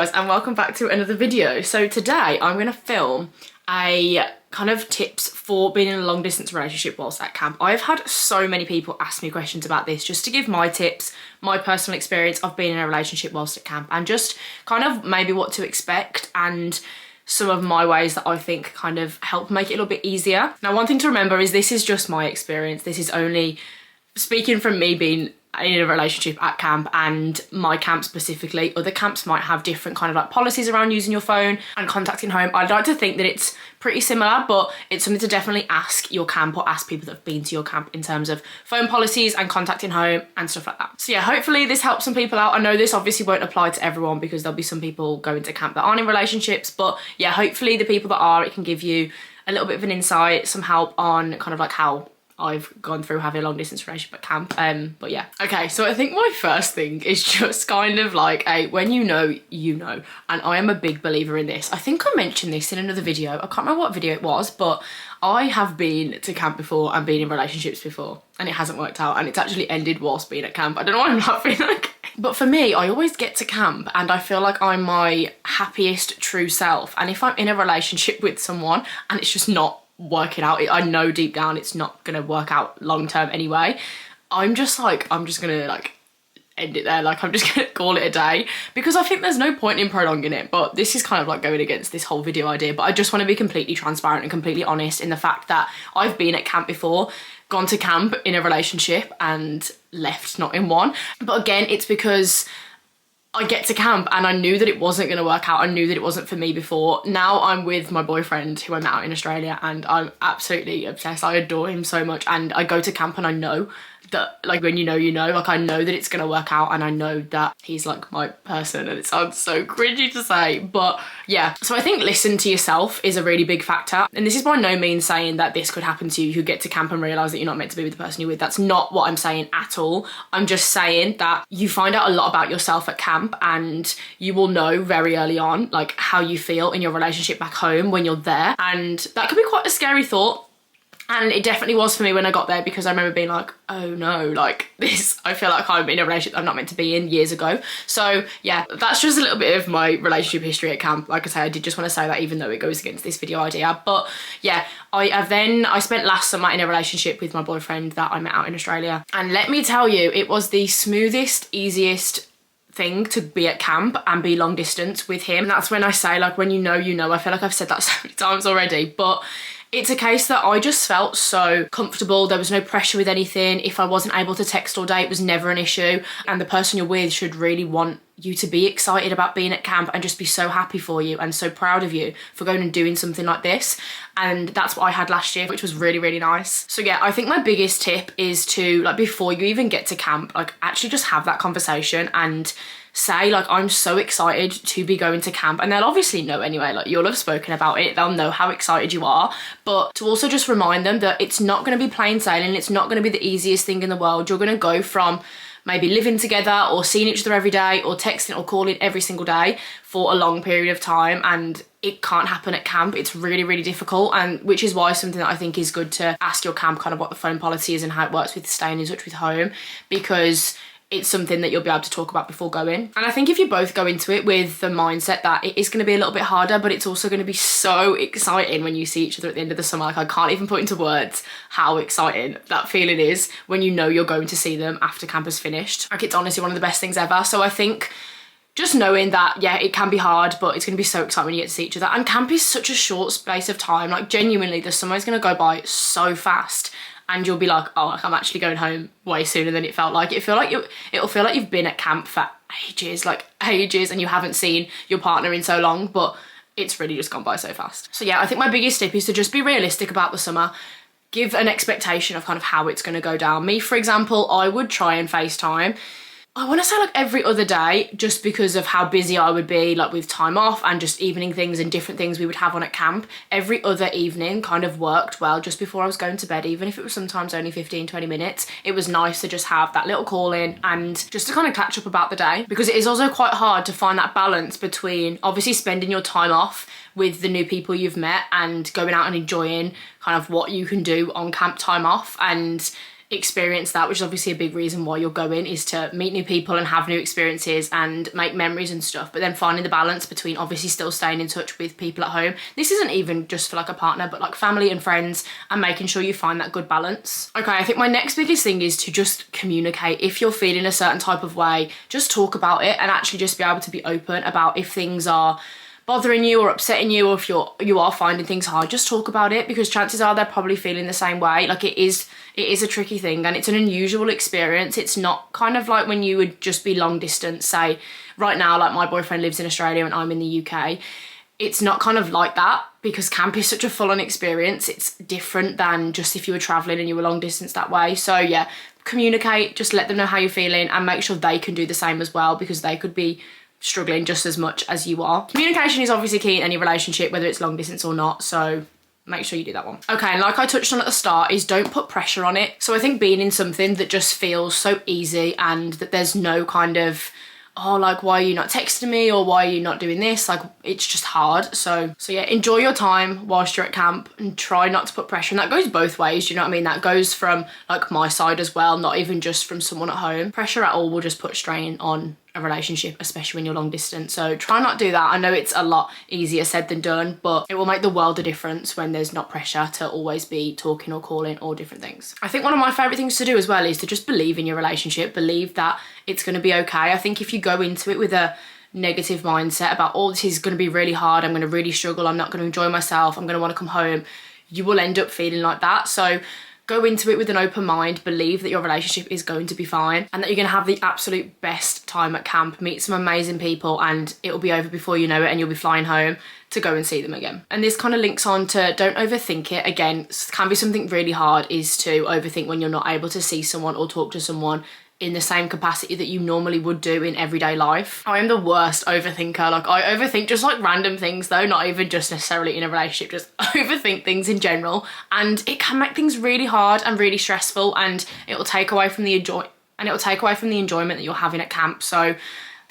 guys, and welcome back to another video. So today I'm going to film a kind of tips for being in a long distance relationship whilst at camp. I've had so many people ask me questions about this, just to give my tips, my personal experience of being in a relationship whilst at camp, and just kind of maybe what to expect and some of my ways that I think kind of help make it a little bit easier. Now, one thing to remember is this is just my experience. This is only speaking from me being in a relationship at camp and my camp specifically. Other camps might have different kind of like policies around using your phone and contacting home. I'd like to think that it's pretty similar, but it's something to definitely ask your camp or ask people that have been to your camp in terms of phone policies and contacting home and stuff like that. So yeah, hopefully this helps some people out. I know this obviously won't apply to everyone because there'll be some people going to camp that aren't in relationships, but yeah, hopefully the people that are, it can give you a little bit of an insight, some help on kind of like how I've gone through having a long distance relationship at camp. But yeah. Okay, so I think my first thing is just kind of like when you know, you know. And I am a big believer in this. I think I mentioned this in another video. I can't remember what video it was, but I have been to camp before and been in relationships before and it hasn't worked out, and it's actually ended whilst being at camp. I don't know why I'm laughing. But for me, I always get to camp and I feel like I'm my happiest true self. And if I'm in a relationship with someone and it's just not working out, I know deep down it's not gonna work out long term anyway, I'm just gonna like end it there. Like I'm just gonna call it a day because I think there's no point in prolonging it. But this is kind of like going against this whole video idea, but I just want to be completely transparent and completely honest in the fact that I've been at camp before, gone to camp in a relationship and left not in one. But again, it's because I get to camp and I knew that it wasn't going to work out. I knew that it wasn't for me before. Now I'm with my boyfriend who I met out in Australia and I'm absolutely obsessed. I adore him so much, and I go to camp and I know that, like, when you know, you know, like I know that it's going to work out and I know that he's like my person, and it sounds so cringy to say, but yeah. So I think listen to yourself is a really big factor, and this is by no means saying that this could happen to you who get to camp and realise that you're not meant to be with the person you're with. That's not what I'm saying at all. I'm just saying that you find out a lot about yourself at camp and you will know very early on like how you feel in your relationship back home when you're there, and that could be quite a scary thought. And it definitely was for me when I got there, because I remember being like, oh no, like this, I feel like I'm in a relationship I'm not meant to be in years ago. So yeah, that's just a little bit of my relationship history at camp. Like I say, I did just want to say that even though it goes against this video idea. But yeah, I spent last summer in a relationship with my boyfriend that I met out in Australia. And let me tell you, it was the smoothest, easiest thing to be at camp and be long distance with him. And that's when I say, like, when you know, you know. I feel like I've said that so many times already, but it's a case that I just felt so comfortable. There was no pressure with anything. If I wasn't able to text all day, it was never an issue. And the person you're with should really want you to be excited about being at camp and just be so happy for you and so proud of you for going and doing something like this. And that's what I had last year, which was really, really nice. So yeah, I think my biggest tip is to, like, before you even get to camp, like, actually just have that conversation and say, like, I'm so excited to be going to camp. And they'll obviously know anyway, like, you'll have spoken about it, they'll know how excited you are, but to also just remind them that it's not going to be plain sailing, it's not going to be the easiest thing in the world. You're going to go from maybe living together or seeing each other every day or texting or calling every single day for a long period of time, and it can't happen at camp. It's really, really difficult, and which is why something that I think is good to ask your camp kind of what the phone policy is and how it works with staying in touch with home, because it's something that you'll be able to talk about before going. And I think if you both go into it with the mindset that it is going to be a little bit harder, but it's also going to be so exciting when you see each other at the end of the summer. Like, I can't even put into words how exciting that feeling is when you know you're going to see them after camp is finished. Like, it's honestly one of the best things ever. So I think just knowing that, yeah, it can be hard, but it's going to be so exciting when you get to see each other. And camp is such a short space of time. Like, genuinely, the summer is going to go by so fast. And you'll be like, oh, like, I'm actually going home way sooner than it felt like. It'll feel like you've been at camp for ages, like ages, and you haven't seen your partner in so long, but it's really just gone by so fast. So yeah, I think my biggest tip is to just be realistic about the summer. Give an expectation of kind of how it's going to go down. Me, for example, I would try and FaceTime, I want to say like every other day, just because of how busy I would be, like with time off and just evening things and different things we would have on at camp. Every other evening kind of worked well just before I was going to bed, even if it was sometimes only 15-20 minutes. It was nice to just have that little call in and just to kind of catch up about the day, because it is also quite hard to find that balance between obviously spending your time off with the new people you've met and going out and enjoying kind of what you can do on camp time off, and experience that, which is obviously a big reason why you're going, is to meet new people and have new experiences and make memories and stuff, but then finding the balance between obviously still staying in touch with people at home. This isn't even just for like a partner, but like family and friends, and making sure you find that good balance. Okay, I think my next biggest thing is to just communicate. If you're feeling a certain type of way, just talk about it and actually just be able to be open about if things are bothering you or upsetting you, or if you are finding things hard, just talk about it, because chances are they're probably feeling the same way. Like it is a tricky thing, and it's an unusual experience. It's not kind of like when you would just be long distance, say right now, like my boyfriend lives in Australia and I'm in the UK. It's not kind of like that, because camp is such a full-on experience. It's different than just if you were traveling and you were long distance that way. So yeah, communicate, just let them know how you're feeling, and make sure they can do the same as well, because they could be struggling just as much as you are. Communication is obviously key in any relationship, whether it's long distance or not, so make sure you do that one. Okay, and like I touched on at the start, is don't put pressure on it. So I think being in something that just feels so easy, and that there's no kind of, oh, like, why are you not texting me, or why are you not doing this? Like, it's just hard. So yeah, enjoy your time whilst you're at camp and try not to put pressure. And that goes both ways, do you know what I mean? That goes from like my side as well, not even just from someone at home. Pressure at all will just put strain on a relationship, especially when you're long distance. So try not to do that. I know it's a lot easier said than done, but it will make the world a difference when there's not pressure to always be talking or calling or different things. I think one of my favorite things to do as well is to just believe in your relationship, believe that it's going to be okay. I think if you go into it with a negative mindset about, oh, this is going to be really hard, I'm going to really struggle, I'm not going to enjoy myself, I'm going to want to come home, you will end up feeling like that. So go into it with an open mind, believe that your relationship is going to be fine, and that you're going to have the absolute best time at camp, meet some amazing people, and it'll be over before you know it, and you'll be flying home to go and see them again. And this kind of links on to don't overthink it. Again, can be something really hard, is to overthink when you're not able to see someone or talk to someone in the same capacity that you normally would do in everyday life. I am the worst overthinker. Like, I overthink just like random things though, not even just necessarily in a relationship, just overthink things in general. And it can make things really hard and really stressful, and it will take away from the enjoyment that you're having at camp. So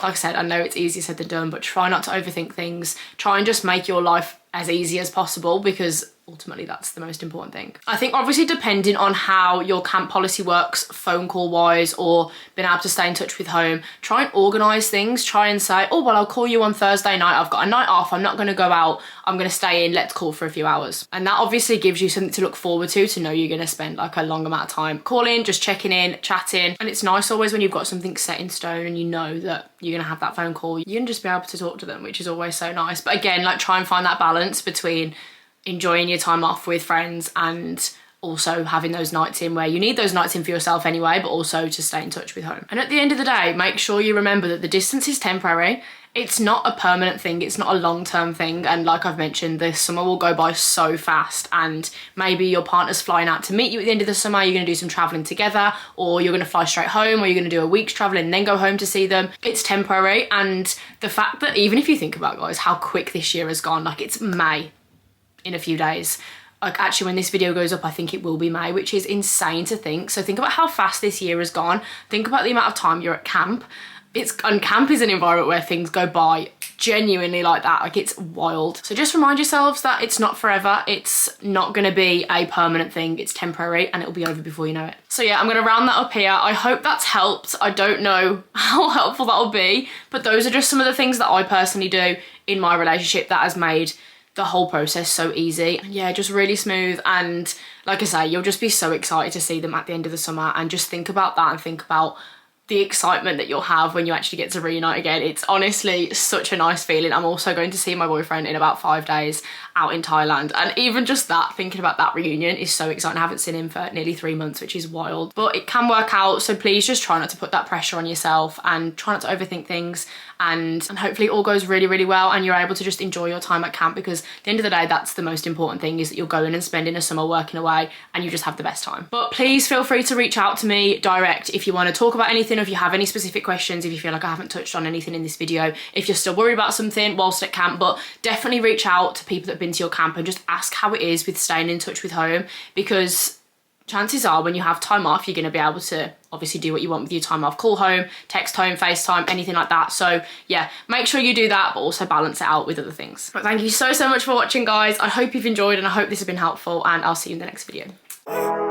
like I said, I know it's easier said than done, but try not to overthink things. Try and just make your life as easy as possible, because ultimately that's the most important thing. I think obviously depending on how your camp policy works, phone call wise, or being able to stay in touch with home, try and organise things. Try and say, oh, well, I'll call you on Thursday night, I've got a night off, I'm not going to go out, I'm going to stay in, let's call for a few hours. And that obviously gives you something to look forward to know you're going to spend like a long amount of time calling, just checking in, chatting. And it's nice always when you've got something set in stone and you know that you're going to have that phone call, you can just be able to talk to them, which is always so nice. But again, like, try and find that balance between enjoying your time off with friends and also having those nights in where you need those nights in for yourself anyway, but also to stay in touch with home. And at the end of the day, make sure you remember that the distance is temporary. It's not a permanent thing, it's not a long-term thing. And like I've mentioned, the summer will go by so fast, and maybe your partner's flying out to meet you at the end of the summer, you're going to do some traveling together, or you're going to fly straight home, or you're going to do a week's traveling and then go home to see them. It's temporary. And the fact that, even if you think about, guys, how quick this year has gone, like, it's May in a few days. Like, actually, when this video goes up, I think it will be May, which is insane to think. So think about how fast this year has gone. Think about the amount of time you're at camp. And camp is an environment where things go by genuinely like that. Like, it's wild. So just remind yourselves that it's not forever. It's not going to be a permanent thing. It's temporary, and it'll be over before you know it. So yeah, I'm going to round that up here. I hope that's helped. I don't know how helpful that'll be, but those are just some of the things that I personally do in my relationship that has made the whole process so easy. And yeah, just really smooth. And like I say, you'll just be so excited to see them at the end of the summer, and just think about that and think about the excitement that you'll have when you actually get to reunite again. It's honestly such a nice feeling. I'm also going to see my boyfriend in about 5 days out in Thailand, and even just that, thinking about that reunion is so exciting. I haven't seen him for nearly 3 months, which is wild, but it can work out. So please just try not to put that pressure on yourself, and try not to overthink things, and hopefully it all goes really, really well, and you're able to just enjoy your time at camp, because at the end of the day, that's the most important thing, is that you're going and spending a summer working away and you just have the best time. But please feel free to reach out to me direct if you want to talk about anything, or if you have any specific questions, if you feel like I haven't touched on anything in this video, if you're still worried about something whilst at camp. But definitely reach out to people that have been to your camp and just ask how it is with staying in touch with home, because chances are when you have time off, you're going to be able to obviously do what you want with your time off. Call home, text home, FaceTime, anything like that. So yeah, make sure you do that, but also balance it out with other things. But thank you so much for watching, guys. I hope you've enjoyed, and I hope this has been helpful, and I'll see you in the next video.